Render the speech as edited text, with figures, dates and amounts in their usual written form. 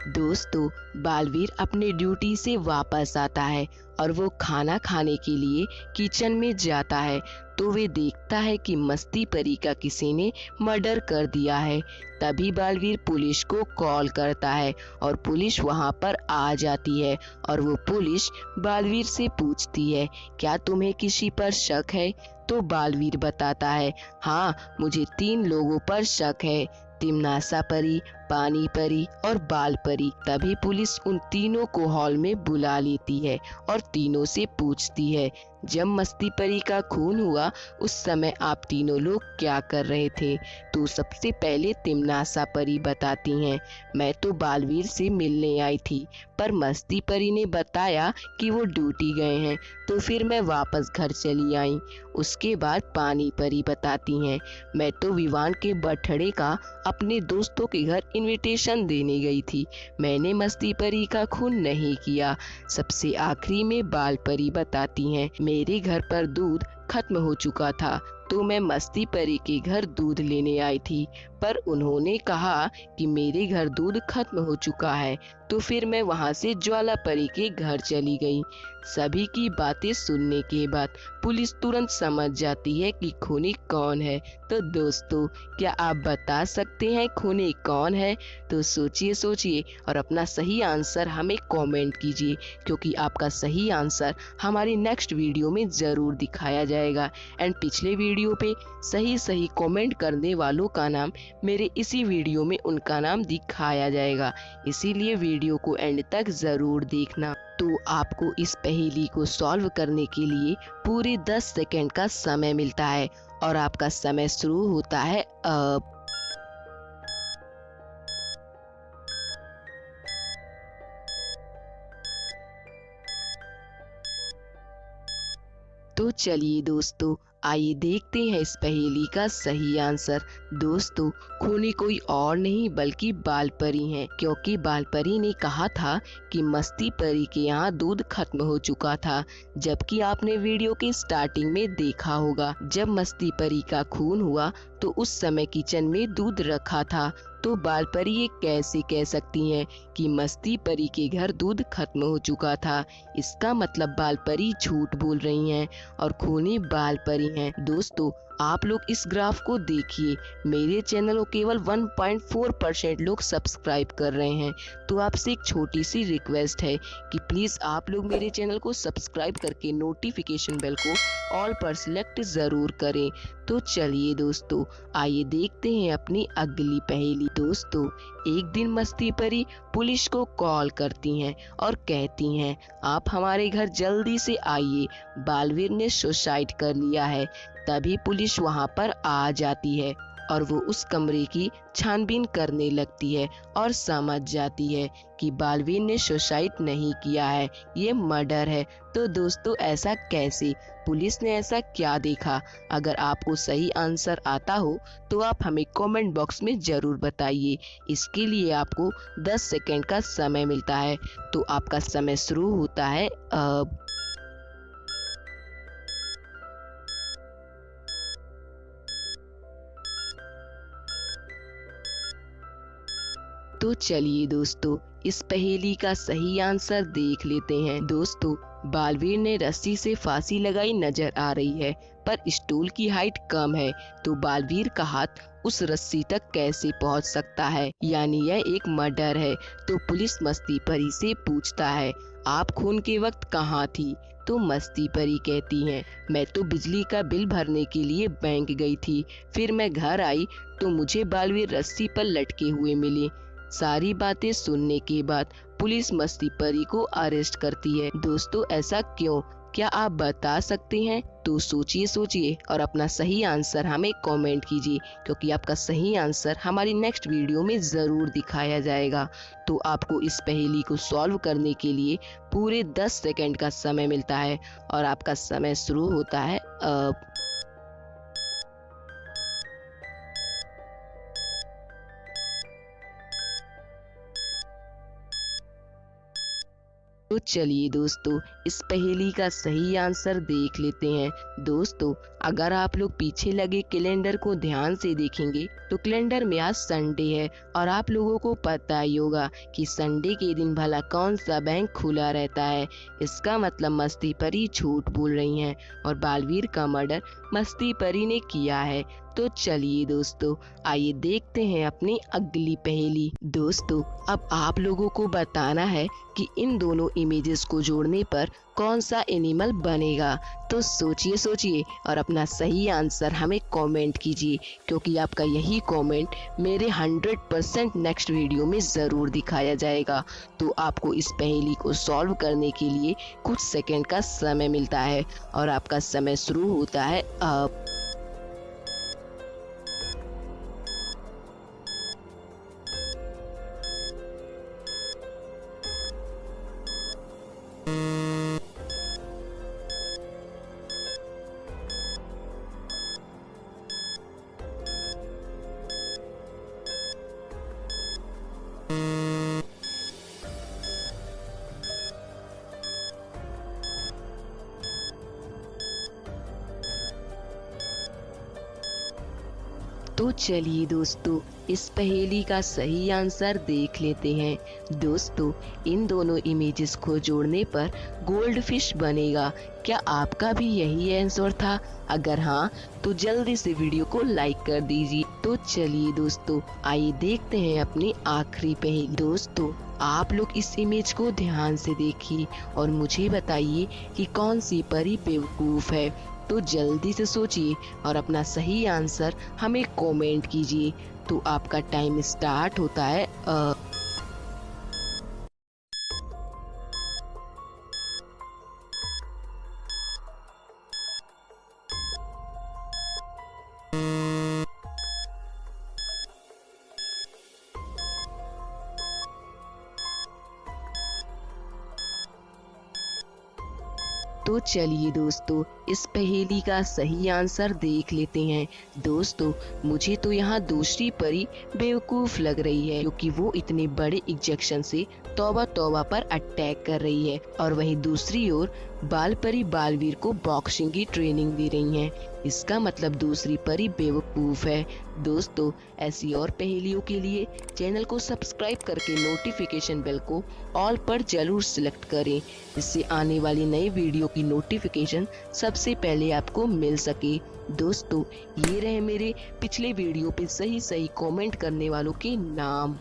दोस्तों, बालवीर अपने ड्यूटी से वापस आता है और वो खाना खाने के लिए किचन में जाता है तो वे देखता है कि मस्ती परी का किसी ने मर्डर कर दिया है। तभी बालवीर पुलिस को कॉल करता है और पुलिस वहां पर आ जाती है और वो पुलिस बालवीर से पूछती है, क्या तुम्हें किसी पर शक है? तो बालवीर बताता है, हाँ, मुझे 3 लोगों पर शक है, तिमनासा परी, पानी परी और बाल परी। तभी पुलिस उन तीनों को हॉल में बुला लेती है और तीनों से पूछती है, जब मस्ती परी का खून हुआ उस समय आप तीनों लोग क्या कर रहे थे? तो सबसे पहले तिमनासा परी बताती हैं, मैं तो बालवीर से मिलने आई थी, पर मस्ती परी ने बताया कि वो ड्यूटी गए हैं, तो फिर मैं वापस घर चली आई। उसके बाद पानी परी बताती हैं, मैं तो विवान के बर्थडे का अपने दोस्तों के घर इनविटेशन देने गई थी, मैंने मस्ती परी का खून नहीं किया। सबसे आखिरी में बाल परी बताती हैं, मेरे घर पर दूध खत्म हो चुका था तो मैं मस्ती परी के घर दूध लेने आई थी, पर उन्होंने कहा कि मेरे घर दूध खत्म हो चुका है, तो फिर मैं वहां से ज्वाला परी के घर चली गई। सभी की बातें सुनने के बाद पुलिस तुरंत समझ जाती है कि खूनी कौन है। तो दोस्तों, क्या आप बता सकते हैं खूनी कौन है? तो सोचिए सोचिए और अपना सही आंसर हमें कमेंट कीजिए, क्योंकि आपका सही आंसर हमारी नेक्स्ट वीडियो में ज़रूर दिखाया जाएगा। एंड पिछले वीडियो पे सही सही कमेंट करने वालों का नाम मेरे इसी वीडियो में उनका नाम दिखाया जाएगा, इसीलिए वीडियो को एंड तक ज़रूर देखना। तो आपको इस पहेली को सॉल्व करने के लिए पूरे 10 सेकंड का समय मिलता है और आपका समय शुरू होता है अब। तो चलिए दोस्तों, आइए देखते हैं इस पहेली का सही आंसर। दोस्तों, खूनी कोई और नहीं बल्कि बाल परी हैं, क्योंकि बाल परी ने कहा था कि मस्ती परी के यहाँ दूध खत्म हो चुका था, जबकि आपने वीडियो के स्टार्टिंग में देखा होगा जब मस्ती परी का खून हुआ तो उस समय किचन में दूध रखा था। तो बाल परी ये कैसे कह सकती हैं कि मस्ती परी के घर दूध खत्म हो चुका था? इसका मतलब बाल परी झूठ बोल रही हैं और खूनी बाल परी हैं। दोस्तों, आप लोग इस ग्राफ को देखिए, मेरे चैनल को केवल 1.4% लोग सब्सक्राइब कर रहे हैं। तो आपसे एक छोटी सी रिक्वेस्ट है कि प्लीज़ आप लोग मेरे चैनल को सब्सक्राइब करके नोटिफिकेशन बेल को ऑल पर सिलेक्ट ज़रूर करें। तो चलिए दोस्तों, आइए देखते हैं अपनी अगली पहेली। दोस्तों, एक दिन मस्ती परी पुलिस को कॉल करती हैं और कहती हैं, आप हमारे घर जल्दी से आइए, बालवीर ने सुसाइड कर लिया है। तभी पुलिस वहां पर आ जाती है और वो उस कमरे की छानबीन करने लगती है और समझ जाती है कि बालवीर ने सुसाइड नहीं किया है, ये मर्डर है। तो दोस्तों, ऐसा कैसे? पुलिस ने ऐसा क्या देखा? अगर आपको सही आंसर आता हो तो आप हमें कमेंट बॉक्स में ज़रूर बताइए। इसके लिए आपको 10 सेकंड का समय मिलता है। तो आपका समय शुरू होता है अब। तो चलिए दोस्तों, इस पहेली का सही आंसर देख लेते हैं। दोस्तों, बालवीर ने रस्सी से फांसी लगाई नजर आ रही है, पर स्टूल की हाइट कम है, तो बालवीर का हाथ उस रस्सी तक कैसे पहुंच सकता है? यानी यह एक मर्डर है। तो पुलिस मस्ती परी से पूछता है, आप खून के वक्त कहाँ थी? तो मस्ती परी कहती हैं, मैं तो बिजली का बिल भरने के लिए बैंक गई थी, फिर मैं घर आई तो मुझे बालवीर रस्सी पर लटके हुए मिले। सारी बातें सुनने के बाद पुलिस मस्ती परी को अरेस्ट करती है। दोस्तों, ऐसा क्यों? क्या आप बता सकते हैं? तो सोचिए सोचिए और अपना सही आंसर हमें कमेंट कीजिए, क्योंकि आपका सही आंसर हमारी नेक्स्ट वीडियो में ज़रूर दिखाया जाएगा। तो आपको इस पहेली को सॉल्व करने के लिए पूरे 10 सेकंड का समय मिलता है और आपका समय शुरू होता है अब। तो चलिए दोस्तों, इस पहेली का सही आंसर देख लेते हैं। दोस्तों, अगर आप लोग पीछे लगे कैलेंडर को ध्यान से देखेंगे तो कैलेंडर में आज संडे है और आप लोगों को पता ही होगा कि संडे के दिन भला कौन सा बैंक खुला रहता है। इसका मतलब मस्ती परी झूठ बोल रही हैं और बालवीर का मर्डर मस्ती परी ने किया है। तो चलिए दोस्तों, आइए देखते हैं अपनी अगली पहेली। दोस्तों, अब आप लोगों को बताना है कि इन दोनों इमेजेस को जोड़ने पर कौन सा एनिमल बनेगा। तो सोचिए सोचिए और अपना सही आंसर हमें कमेंट कीजिए, क्योंकि आपका यही कमेंट मेरे 100% नेक्स्ट वीडियो में ज़रूर दिखाया जाएगा। तो आपको इस पहेली को सॉल्व करने के लिए कुछ सेकंड का समय मिलता है और आपका समय शुरू होता है अब। तो चलिए दोस्तों, इस पहेली का सही आंसर देख लेते हैं। दोस्तों, इन दोनों इमेजेस को जोड़ने पर गोल्ड फिश बनेगा। क्या आपका भी यही आंसर था? अगर हाँ, तो जल्दी से वीडियो को लाइक कर दीजिए। तो चलिए दोस्तों, आइए देखते हैं अपनी आखिरी पहेली। दोस्तों, आप लोग इस इमेज को ध्यान से देखिए और मुझे बताइए कि कौन सी परी बेवकूफ है। तो जल्दी से सोचिए और अपना सही आंसर हमें कमेंट कीजिए। तो आपका टाइम स्टार्ट होता है तो चलिए दोस्तों, इस पहेली का सही आंसर देख लेते हैं। दोस्तों, मुझे तो यहाँ दूसरी परी बेवकूफ लग रही है, क्योंकि वो इतने बड़े इंजेक्शन से तौबा तौबा पर अटैक कर रही है और वहीं दूसरी ओर बाल परी बालवीर को बॉक्सिंग की ट्रेनिंग दे रही हैं। इसका मतलब दूसरी परी बेवकूफ है। दोस्तों, ऐसी और पहेलियों के लिए चैनल को सब्सक्राइब करके नोटिफिकेशन बेल को ऑल पर जरूर सिलेक्ट करें, जिससे आने वाली नई वीडियो की नोटिफिकेशन सबसे पहले आपको मिल सके। दोस्तों, ये रहे मेरे पिछले वीडियो पे सही सही कमेंट करने वालों के नाम।